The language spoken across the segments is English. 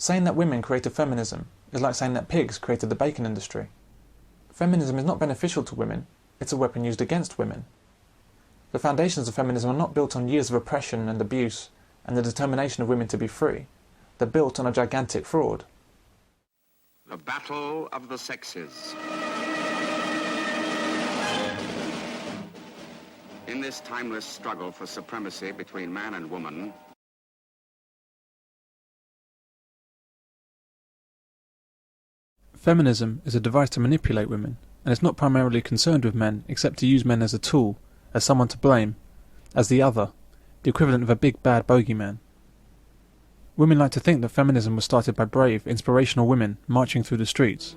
Saying that women created feminism is like saying that pigs created the bacon industry. Feminism is not beneficial to women, it's a weapon used against women. The foundations of feminism are not built on years of oppression and abuse and the determination of women to be free. They're built on a gigantic fraud. The battle of the sexes. In this timeless struggle for supremacy between man and woman, feminism is a device to manipulate women, and is not primarily concerned with men except to use men as a tool, as someone to blame, as the other, the equivalent of a big bad bogeyman. Women like to think that feminism was started by brave, inspirational women marching through the streets.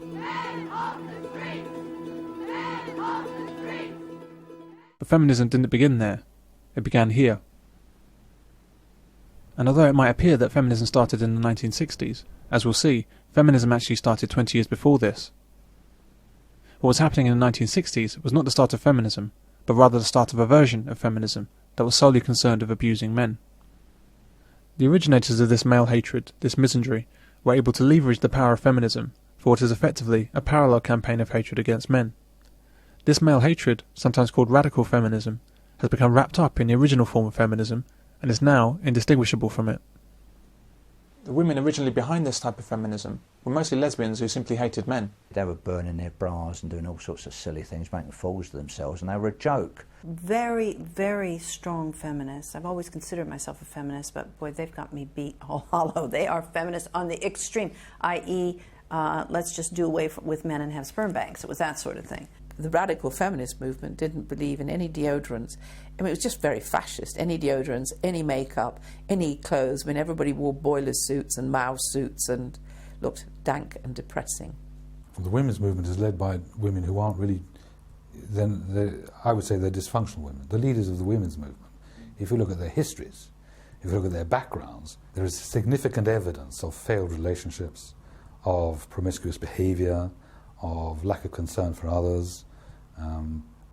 But feminism didn't begin there, it began here. And although it might appear that feminism started in the 1960s, as we'll see, feminism actually started 20 years before this. What was happening in the 1960s was not the start of feminism, but rather the start of a version of feminism that was solely concerned with abusing men. The originators of this male hatred, this misandry, were able to leverage the power of feminism for what is effectively a parallel campaign of hatred against men. This male hatred, sometimes called radical feminism, has become wrapped up in the original form of feminism and is now indistinguishable from it. The women originally behind this type of feminism were mostly lesbians who simply hated men. They were burning their bras and doing all sorts of silly things, making fools of themselves, and they were a joke. Very, very strong feminists. I've always considered myself a feminist, but boy, they've got me beat all hollow. They are feminists on the extreme, i.e., let's just do away with men and have sperm banks. It was that sort of thing. The radical feminist movement didn't believe in any deodorants. I mean, it was just very fascist. Any deodorants, any makeup, any clothes. I mean, everybody wore boiler suits and mouse suits and looked dank and depressing. Well, the women's movement is led by women who aren't really, I would say they're dysfunctional women, the leaders of the women's movement. If you look at their histories, if you look at their backgrounds, there is significant evidence of failed relationships, of promiscuous behaviour, of lack of concern for others,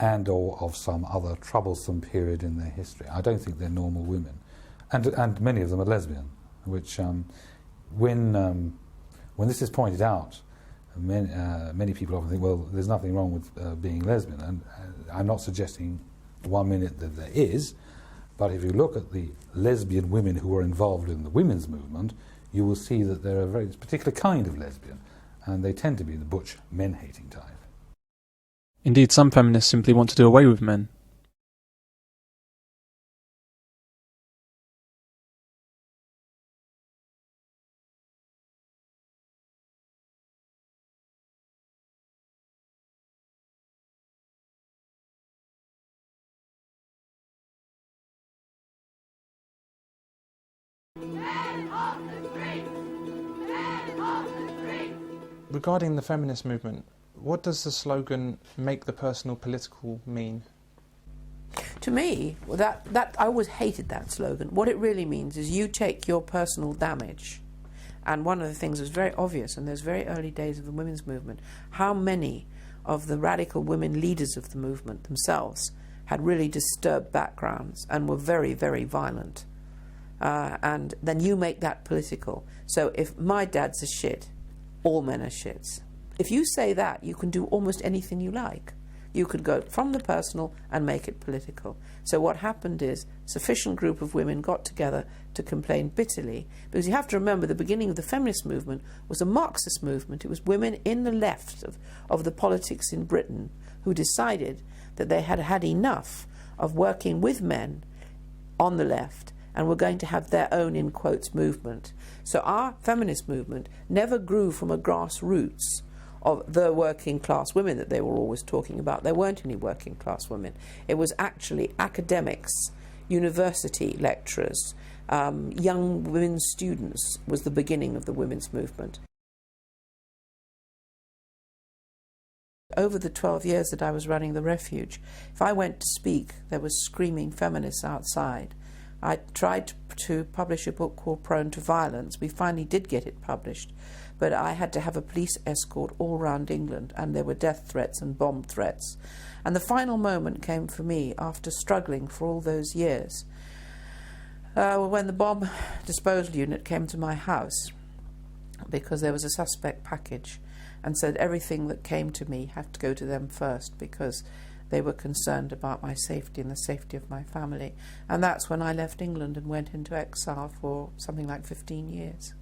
and or of some other troublesome period in their history. I don't think they're normal women. And many of them are lesbian, which when this is pointed out, many people often think, well, there's nothing wrong with being lesbian, and I'm not suggesting 1 minute that there is, but if you look at the lesbian women who are involved in the women's movement, you will see that they're a very particular kind of lesbian, and they tend to be the butch, men-hating type. Indeed, some feminists simply want to do away with men. Regarding the feminist movement, what does the slogan, "make the personal political," mean? To me, that I always hated that slogan. What it really means is you take your personal damage. And one of the things was very obvious in those very early days of the women's movement, how many of the radical women leaders of the movement themselves had really disturbed backgrounds and were very, very violent. And then you make that political. So if my dad's a shit, all men are shits. If you say that, you can do almost anything you like. You could go from the personal and make it political. So what happened is a sufficient group of women got together to complain bitterly, because you have to remember the beginning of the feminist movement was a Marxist movement. It was women in the left of the politics in Britain who decided that they had had enough of working with men on the left and were going to have their own, in quotes, movement. So our feminist movement never grew from a grassroots of the working class women that they were always talking about. There weren't any working class women. It was actually academics, university lecturers, young women students was the beginning of the women's movement. Over the 12 years that I was running the refuge, if I went to speak, there was screaming feminists outside. I tried to publish a book called Prone to Violence. We finally did get it published, but I had to have a police escort all around England, and there were death threats and bomb threats. And the final moment came for me after struggling for all those years, when the bomb disposal unit came to my house. because there was a suspect package, and said everything that came to me had to go to them first because they were concerned about my safety and the safety of my family. And that's when I left England and went into exile for something like 15 years.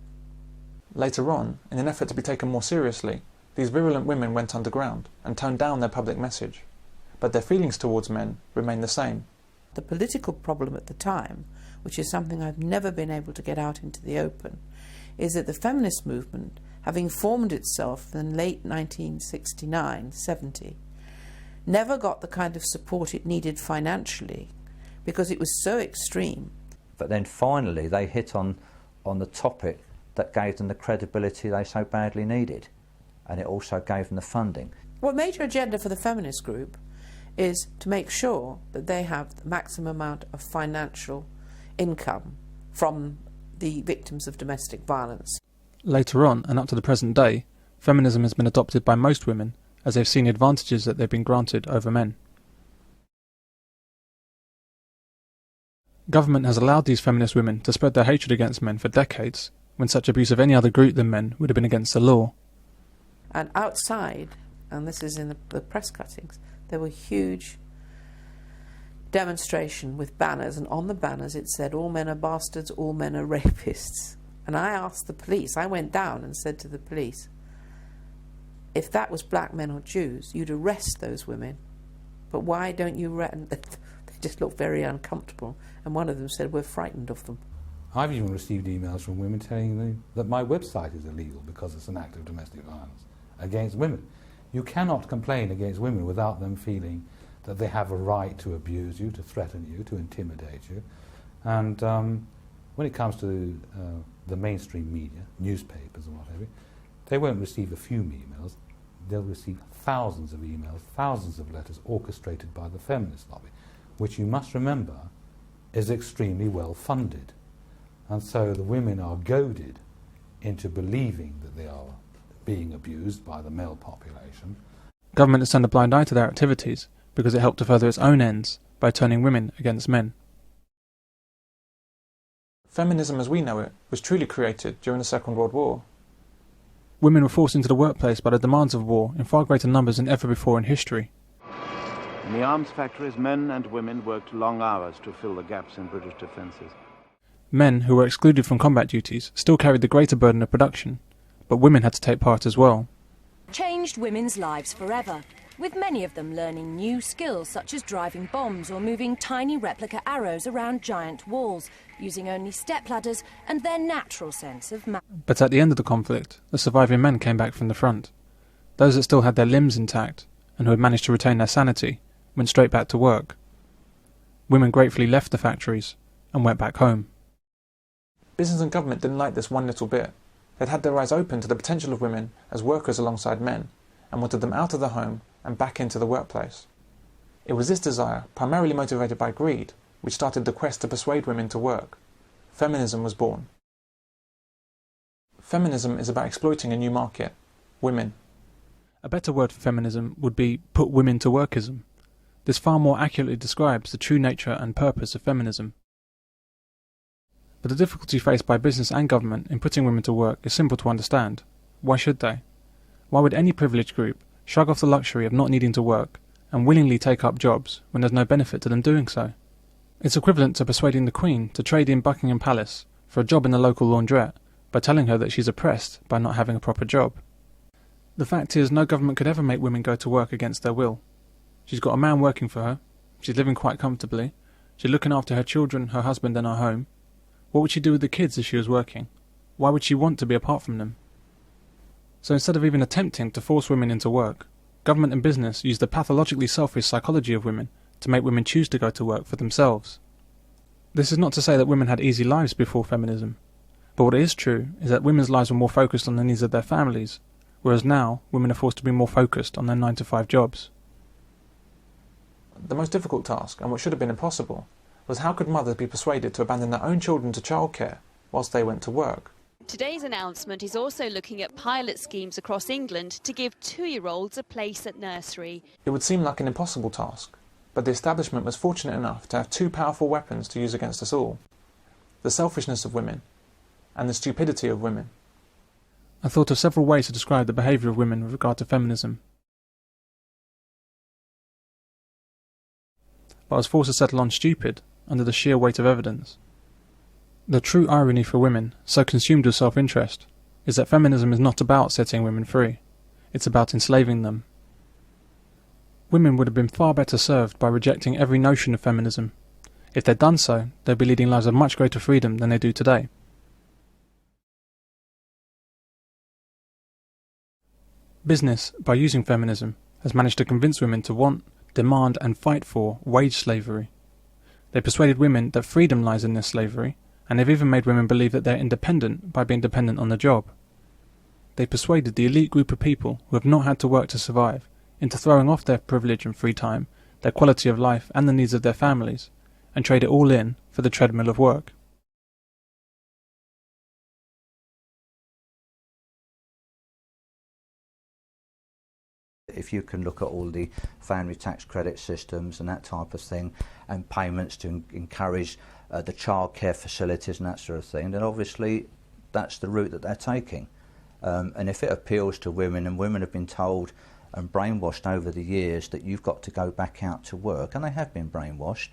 Later on, in an effort to be taken more seriously, these virulent women went underground and toned down their public message. But their feelings towards men remained the same. The political problem at the time, which is something I've never been able to get out into the open, is that the feminist movement, having formed itself in late 1969-70, never got the kind of support it needed financially because it was so extreme. But then finally they hit on the topic that gave them the credibility they so badly needed, and it also gave them the funding. Well, major agenda for the feminist group is to make sure that they have the maximum amount of financial income from the victims of domestic violence. Later on, and up to the present day, feminism has been adopted by most women as they've seen the advantages that they've been granted over men. Government has allowed these feminist women to spread their hatred against men for decades, when such abuse of any other group than men would have been against the law. And outside, and this is in the press cuttings, there were huge demonstration with banners, and on the banners it said, "All men are bastards, all men are rapists." And I asked the police, I went down and said to the police, if that was black men or Jews, you'd arrest those women. But why don't you They just looked very uncomfortable. And one of them said, "We're frightened of them." I've even received emails from women telling me that my website is illegal because it's an act of domestic violence against women. You cannot complain against women without them feeling that they have a right to abuse you, to threaten you, to intimidate you. And when it comes to the mainstream media, newspapers and whatever, they won't receive a few emails. They'll receive thousands of emails, thousands of letters orchestrated by the feminist lobby, which you must remember is extremely well funded. And so the women are goaded into believing that they are being abused by the male population. Government has turned a blind eye to their activities because it helped to further its own ends by turning women against men. Feminism as we know it was truly created during the Second World War. Women were forced into the workplace by the demands of war in far greater numbers than ever before in history. In the arms factories, men and women worked long hours to fill the gaps in British defences. Men who were excluded from combat duties still carried the greater burden of production, but women had to take part as well. Changed women's lives forever, with many of them learning new skills such as driving bombs or moving tiny replica arrows around giant walls, using only stepladders and their natural sense of But at the end of the conflict, the surviving men came back from the front. Those that still had their limbs intact and who had managed to retain their sanity went straight back to work. Women gratefully left the factories and went back home. Business and government didn't like this one little bit. They'd had their eyes open to the potential of women as workers alongside men and wanted them out of the home and back into the workplace. It was this desire, primarily motivated by greed, which started the quest to persuade women to work. Feminism was born. Feminism is about exploiting a new market, women. A better word for feminism would be put women to workism. This far more accurately describes the true nature and purpose of feminism. But the difficulty faced by business and government in putting women to work is simple to understand. Why should they? Why would any privileged group shrug off the luxury of not needing to work and willingly take up jobs when there's no benefit to them doing so? It's equivalent to persuading the Queen to trade in Buckingham Palace for a job in the local laundrette by telling her that she's oppressed by not having a proper job. The fact is, no government could ever make women go to work against their will. She's got a man working for her, she's living quite comfortably, she's looking after her children, her husband and her home. What would she do with the kids if she was working? Why would she want to be apart from them? So instead of even attempting to force women into work, government and business use the pathologically selfish psychology of women to make women choose to go to work for themselves. This is not to say that women had easy lives before feminism, but what is true is that women's lives were more focused on the needs of their families, whereas now women are forced to be more focused on their 9-to-5 jobs. The most difficult task, and what should have been impossible, was how could mothers be persuaded to abandon their own children to childcare whilst they went to work? Today's announcement is also looking at pilot schemes across England to give 2-year-olds a place at nursery. It would seem like an impossible task, but the establishment was fortunate enough to have two powerful weapons to use against us all: the selfishness of women and the stupidity of women. I thought of several ways to describe the behaviour of women with regard to feminism, but I was forced to settle on stupid under the sheer weight of evidence. The true irony for women, so consumed with self-interest, is that feminism is not about setting women free. It's about enslaving them. Women would have been far better served by rejecting every notion of feminism. If they'd done so, they'd be leading lives of much greater freedom than they do today. Business, by using feminism, has managed to convince women to want, demand and fight for wage slavery. They persuaded women that freedom lies in their slavery, and they've even made women believe that they're independent by being dependent on the job. They persuaded the elite group of people who have not had to work to survive into throwing off their privilege and free time, their quality of life and the needs of their families, and trade it all in for the treadmill of work. If you can look at all the family tax credit systems and that type of thing, and payments to encourage the childcare facilities and that sort of thing, then obviously that's the route that they're taking. And if it appeals to women, and women have been told and brainwashed over the years that you've got to go back out to work, and they have been brainwashed,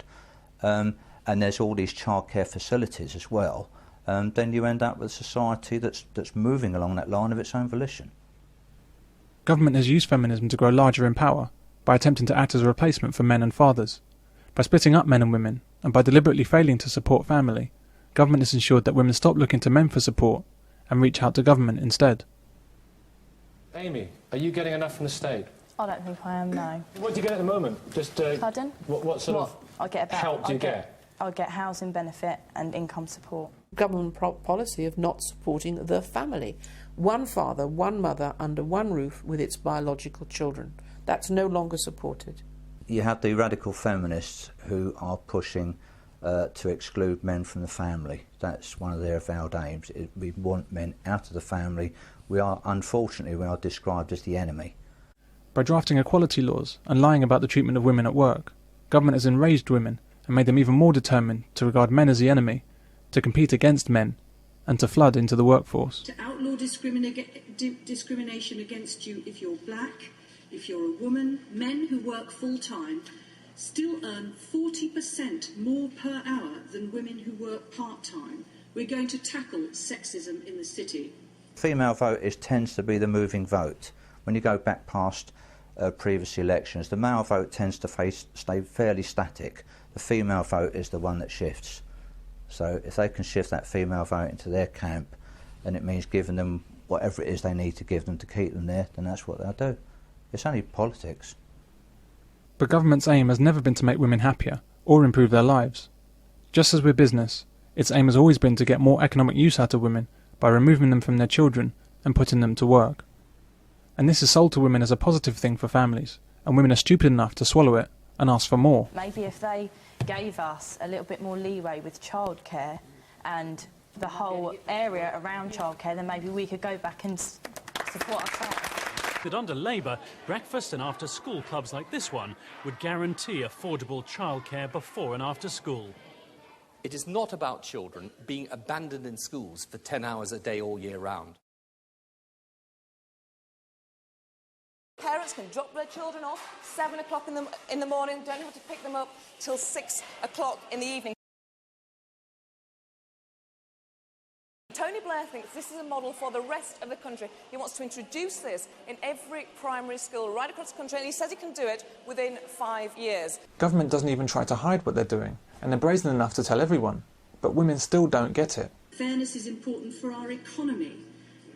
and there's all these childcare facilities as well, then you end up with a society that's moving along that line of its own volition. Government has used feminism to grow larger in power by attempting to act as a replacement for men and fathers. By splitting up men and women, and by deliberately failing to support family, government has ensured that women stop looking to men for support and reach out to government instead. Amy, are you getting enough from the state? I don't think I am, no. What do you get at the moment? Just Pardon? What sort of help do you get? I'll get housing benefit and income support. Government policy of not supporting the family. One father, one mother under one roof with its biological children. That's no longer supported. You have the radical feminists who are pushing to exclude men from the family. That's one of their avowed aims. We want men out of the family. Unfortunately, we are described as the enemy. By drafting equality laws and lying about the treatment of women at work, government has enraged women and made them even more determined to regard men as the enemy, to compete against men, and to flood into the workforce. To outlaw discrimination against you if you're black, if you're a woman. Men who work full-time still earn 40% more per hour than women who work part-time. We're going to tackle sexism in the city. Female vote tends to be the moving vote. When you go back past previous elections, the male vote tends to stay fairly static. The female vote is the one that shifts. So if they can shift that female vote into their camp, and it means giving them whatever it is they need to give them to keep them there, then that's what they'll do. It's only politics. But government's aim has never been to make women happier or improve their lives. Just as with business, its aim has always been to get more economic use out of women by removing them from their children and putting them to work. And this is sold to women as a positive thing for families, and women are stupid enough to swallow it and ask for more. Maybe if they gave us a little bit more leeway with childcare and the whole area around childcare, then maybe we could go back and support ourselves. That under Labour, breakfast and after-school clubs like this one would guarantee affordable childcare before and after school. It is not about children being abandoned in schools for 10 hours a day all year round. Parents can drop their children off 7 o'clock in the morning, don't have to pick them up till 6 o'clock in the evening. Tony Blair thinks this is a model for the rest of the country. He wants to introduce this in every primary school right across the country, and he says he can do it within 5 years. Government doesn't even try to hide what they're doing, and they're brazen enough to tell everyone. But women still don't get it. Fairness is important for our economy.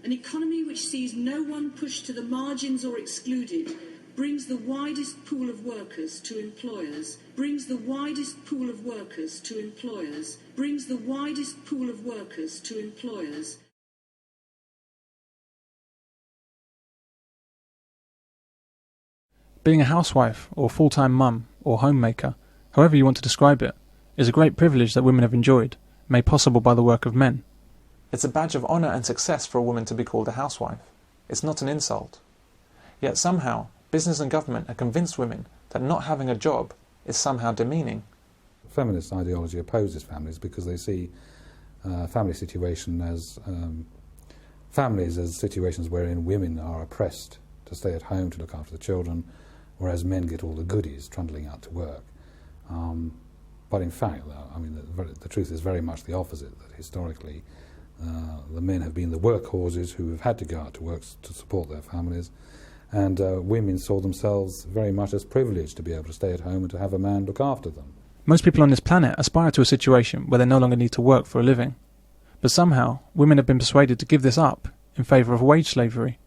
An economy which sees no one pushed to the margins or excluded brings the widest pool of workers to employers, brings the widest pool of workers to employers, brings the widest pool of workers to employers. Being a housewife or full-time mum or homemaker, however you want to describe it, is a great privilege that women have enjoyed, made possible by the work of men. It's a badge of honour and success for a woman to be called a housewife. It's not an insult. Yet somehow, business and government have convinced women that not having a job is somehow demeaning. Feminist ideology opposes families because they see family situation as families as situations wherein women are oppressed to stay at home to look after the children, whereas men get all the goodies trundling out to work. But in fact, I mean, the truth is very much the opposite, that historically the men have been the workhorses who have had to go out to work to support their families, and women saw themselves very much as privileged to be able to stay at home and to have a man look after them. Most people on this planet aspire to a situation where they no longer need to work for a living. But somehow, women have been persuaded to give this up in favour of wage slavery.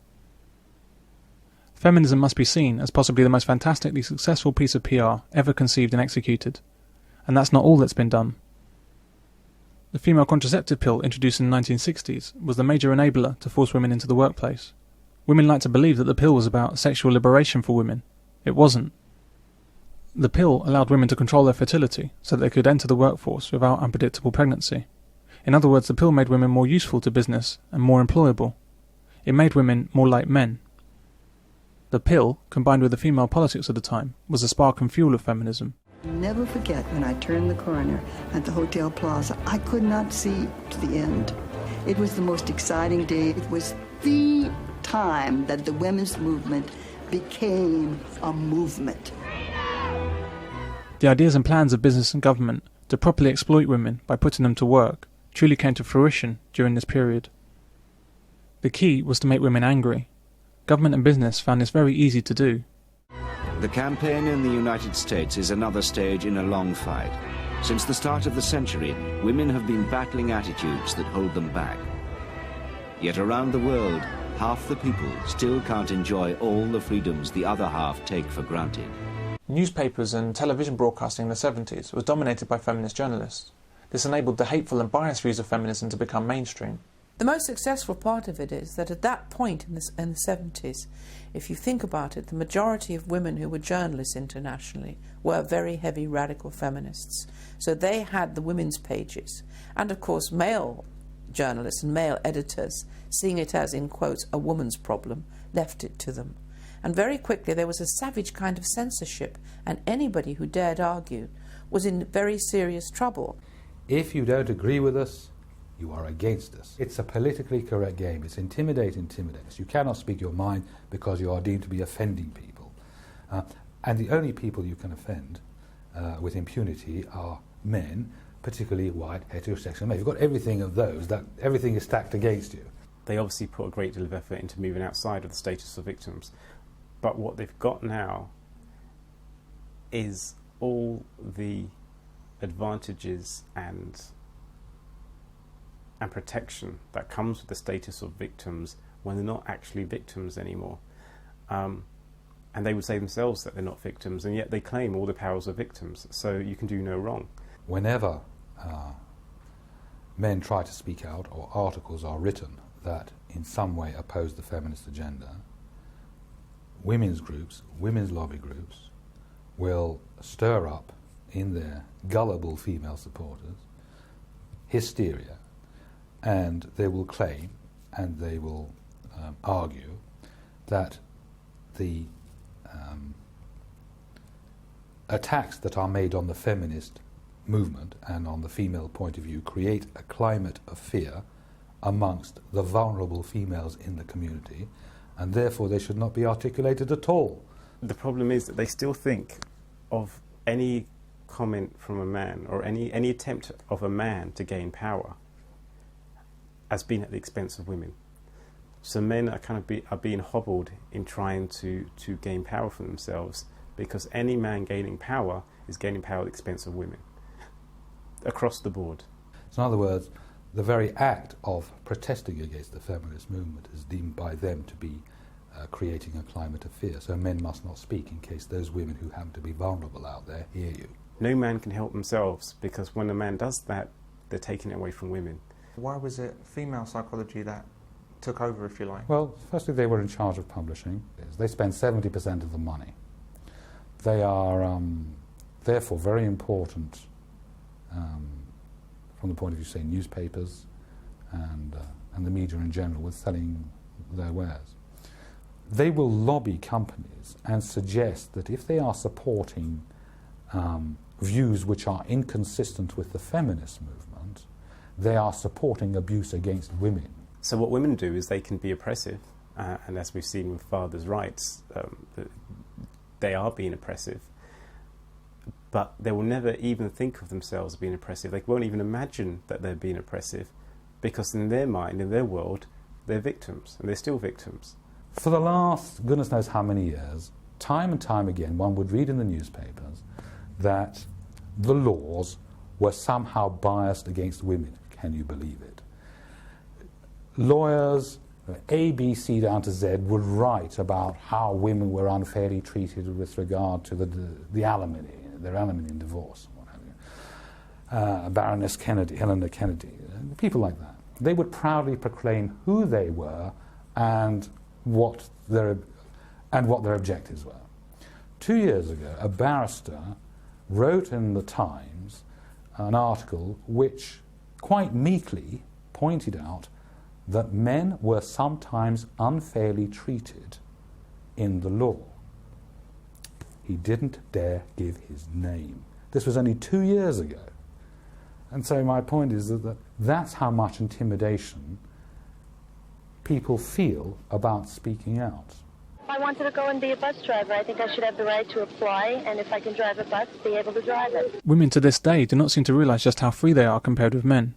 Feminism must be seen as possibly the most fantastically successful piece of PR ever conceived and executed. And that's not all that's been done. The female contraceptive pill introduced in the 1960s was the major enabler to force women into the workplace. Women like to believe that the pill was about sexual liberation for women. It wasn't. The pill allowed women to control their fertility so that they could enter the workforce without unpredictable pregnancy. In other words, the pill made women more useful to business and more employable. It made women more like men. The pill, combined with the female politics of the time, was the spark and fuel of feminism. Never forget when I turned the corner at the Hotel Plaza, I could not see to the end. It was the most exciting day. It was the time that the women's movement became a movement. The ideas and plans of business and government to properly exploit women by putting them to work truly came to fruition during this period. The key was to make women angry. Government and business found this very easy to do. The campaign in the United States is another stage in a long fight. Since the start of the century, women have been battling attitudes that hold them back. Yet around the world, half the people still can't enjoy all the freedoms the other half take for granted. Newspapers and television broadcasting in the 70s was dominated by feminist journalists. This enabled the hateful and biased views of feminism to become mainstream. The most successful part of it is that at that point in the 70s, if you think about it, the majority of women who were journalists internationally were very heavy radical feminists. So they had the women's pages. And of course male journalists and male editors, seeing it as, in quotes, a woman's problem, left it to them. And very quickly there was a savage kind of censorship, and anybody who dared argue was in very serious trouble. If you don't agree with us, you are against us. It's a politically correct game. It's intimidate. You cannot speak your mind because you are deemed to be offending people. And the only people you can offend with impunity are men, particularly white, heterosexual men. You've got everything of those, that everything is stacked against you. They obviously put a great deal of effort into moving outside of the status of victims. But what they've got now is all the advantages and protection that comes with the status of victims when they're not actually victims anymore. And they would say themselves that they're not victims, and yet they claim all the powers of victims, so you can do no wrong. Whenever men try to speak out, or articles are written that in some way oppose the feminist agenda, women's groups, women's lobby groups, will stir up in their gullible female supporters hysteria, and they will claim and they will argue that the attacks that are made on the feminist movement and on the female point of view create a climate of fear amongst the vulnerable females in the community, and therefore they should not be articulated at all. The problem is that they still think of any comment from a man or any attempt of a man to gain power as being at the expense of women. So men are being hobbled in trying to gain power for themselves, because any man gaining power is gaining power at the expense of women across the board. So in other words, the very act of protesting against the feminist movement is deemed by them to be creating a climate of fear. So men must not speak in case those women who happen to be vulnerable out there hear you. No man can help themselves, because when a man does that, they're taking it away from women. Why was it female psychology that took over, if you like? Well, firstly, they were in charge of publishing. They spend 70% of the money. They are therefore very important from the point of view, say, newspapers and the media in general with selling their wares. They will lobby companies and suggest that if they are supporting views which are inconsistent with the feminist movement, they are supporting abuse against women. So what women do is they can be oppressive, and as we've seen with fathers' rights, they are being oppressive, but they will never even think of themselves being oppressive. They won't even imagine that they're being oppressive, because in their mind, in their world, they're victims, and they're still victims. For the last goodness knows how many years, time and time again, one would read in the newspapers that the laws were somehow biased against women. Can you believe it? Lawyers, A, B, C down to Z, would write about how women were unfairly treated with regard to the alimony, their alimony in divorce, what have you. Baroness Kennedy, Helena Kennedy, people like that. They would proudly proclaim who they were and what their objectives were. 2 years ago, a barrister wrote in the Times an article which quite meekly pointed out that men were sometimes unfairly treated in the law. He didn't dare give his name. This was only 2 years ago. And so my point is that that's how much intimidation people feel about speaking out. If I wanted to go and be a bus driver, I think I should have the right to apply, and if I can drive a bus, be able to drive it. Women to this day do not seem to realise just how free they are compared with men.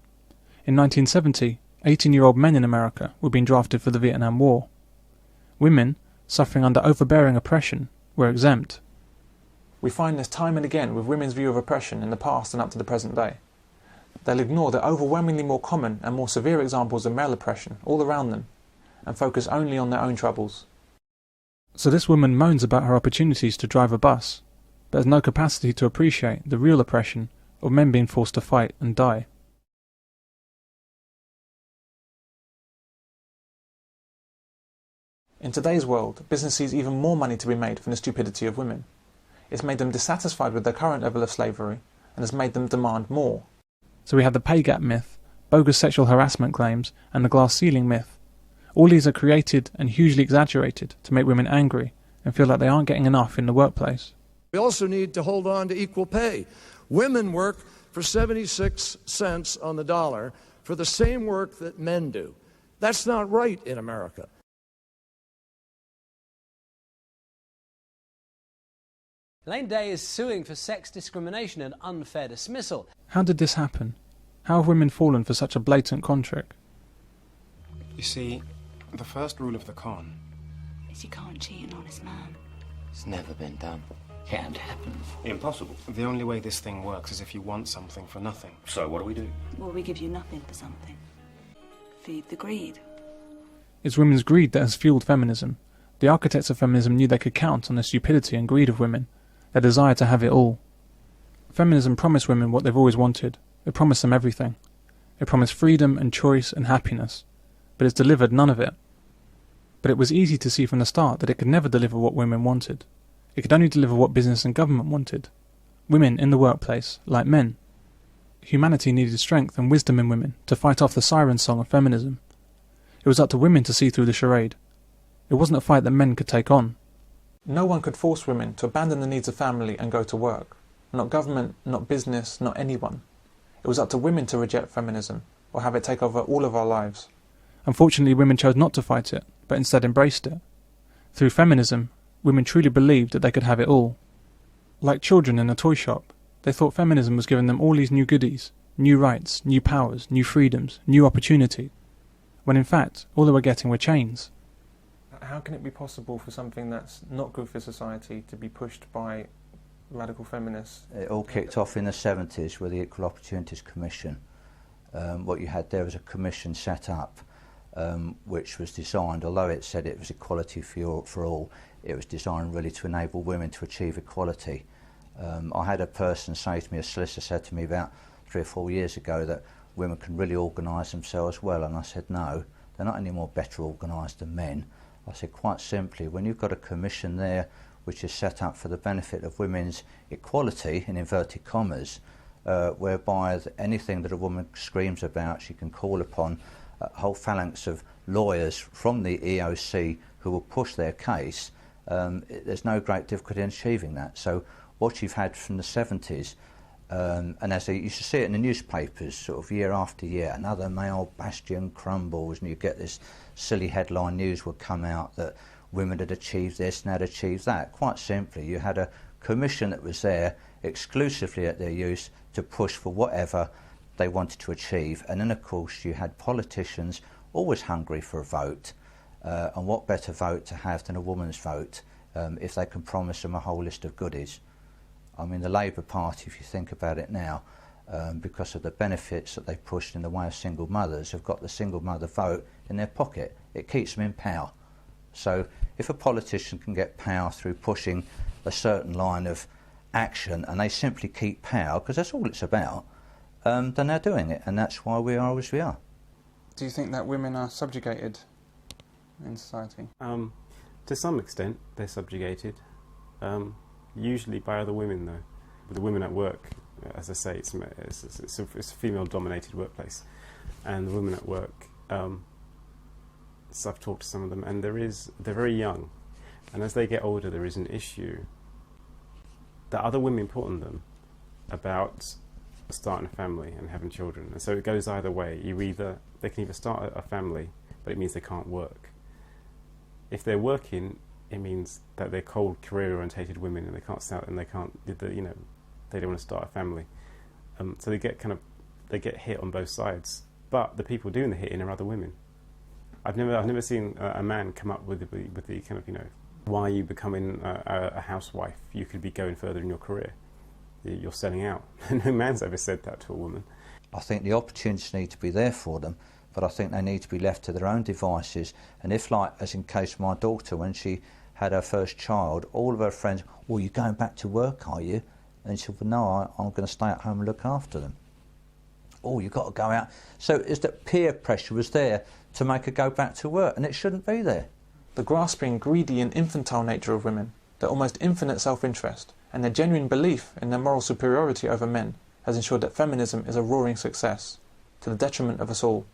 In 1970, 18-year-old men in America were being drafted for the Vietnam War. Women, suffering under overbearing oppression, were exempt. We find this time and again with women's view of oppression in the past and up to the present day. They'll ignore the overwhelmingly more common and more severe examples of male oppression all around them, and focus only on their own troubles. So this woman moans about her opportunities to drive a bus, but has no capacity to appreciate the real oppression of men being forced to fight and die. In today's world, business sees even more money to be made from the stupidity of women. It's made them dissatisfied with their current level of slavery, and has made them demand more. So we have the pay gap myth, bogus sexual harassment claims, and the glass ceiling myth. All these are created and hugely exaggerated to make women angry and feel like they aren't getting enough in the workplace. We also need to hold on to equal pay. Women work for 76 cents on the dollar for the same work that men do. That's not right in America. Elaine Day is suing for sex discrimination and unfair dismissal. How did this happen? How have women fallen for such a blatant con trick? You see, the first rule of the con is you can't cheat an honest man. it's never been done. Can't happen. Impossible. The only way this thing works is if you want something for nothing. So what do? Well, we give you nothing for something. Feed the greed. It's women's greed that has fueled feminism. The architects of feminism knew they could count on the stupidity and greed of women, their desire to have it all. Feminism promised women what they've always wanted. It promised them everything. It promised freedom and choice and happiness, but it's delivered none of it. But it was easy to see from the start that it could never deliver what women wanted. It could only deliver what business and government wanted. Women in the workplace, like men. Humanity needed strength and wisdom in women to fight off the siren song of feminism. It was up to women to see through the charade. It wasn't a fight that men could take on. No one could force women to abandon the needs of family and go to work. Not government, not business, not anyone. It was up to women to reject feminism, or have it take over all of our lives. Unfortunately, women chose not to fight it, but instead embraced it. Through feminism, women truly believed that they could have it all. Like children in a toy shop, they thought feminism was giving them all these new goodies, new rights, new powers, new freedoms, new opportunity, when in fact, all they were getting were chains. How can it be possible for something that's not good for society to be pushed by radical feminists? It all kicked off in the 70s with the Equal Opportunities Commission. What you had there was a commission set up which was designed, although it said it was equality for all, it was designed really to enable women to achieve equality. I had a person say to me, a solicitor said to me about 3 or 4 years ago that women can really organise themselves well, and I said no, they're not any more better organised than men. I said quite simply, when you've got a commission there which is set up for the benefit of women's equality, in inverted commas, whereby anything that a woman screams about, she can call upon a whole phalanx of lawyers from the EOC who will push their case, there's no great difficulty in achieving that. So what you've had from the 70s And as they used to see it in the newspapers, sort of year after year, another male bastion crumbles, and you get this silly headline news would come out that women had achieved this and had achieved that. Quite simply, you had a commission that was there exclusively at their use to push for whatever they wanted to achieve. And then, of course, you had politicians always hungry for a vote. And what better vote to have than a woman's vote if they can promise them a whole list of goodies. I mean, the Labour Party, if you think about it now, because of the benefits that they pushed in the way of single mothers, have got the single mother vote in their pocket. It keeps them in power. So if a politician can get power through pushing a certain line of action and they simply keep power, because that's all it's about, then they're doing it, and that's why we are as we are. Do you think that women are subjugated in society? To some extent, they're subjugated. Usually by other women, though. With the women at work, as I say, it's a female-dominated workplace, and the women at work. So I've talked to some of them, and they're very young, and as they get older, there is an issue that other women put on them about starting a family and having children, and so it goes either way. They can either start a family, but it means they can't work. If they're working, it means that they're cold, career-orientated women, and they can't start, and they don't want to start a family. So they get hit on both sides. But the people doing the hitting are other women. I've never seen a man come up with the kind of, why are you becoming a housewife? You could be going further in your career. You're selling out. No man's ever said that to a woman. I think the opportunities need to be there for them, but I think they need to be left to their own devices. And if, like, as in case of my daughter, when she had her first child, all of her friends, well, you're going back to work, are you? And she said, well, no, I'm going to stay at home and look after them. Oh, you've got to go out. So it's that peer pressure was there to make her go back to work, and it shouldn't be there. The grasping, greedy and infantile nature of women, their almost infinite self-interest, and their genuine belief in their moral superiority over men has ensured that feminism is a roaring success, to the detriment of us all.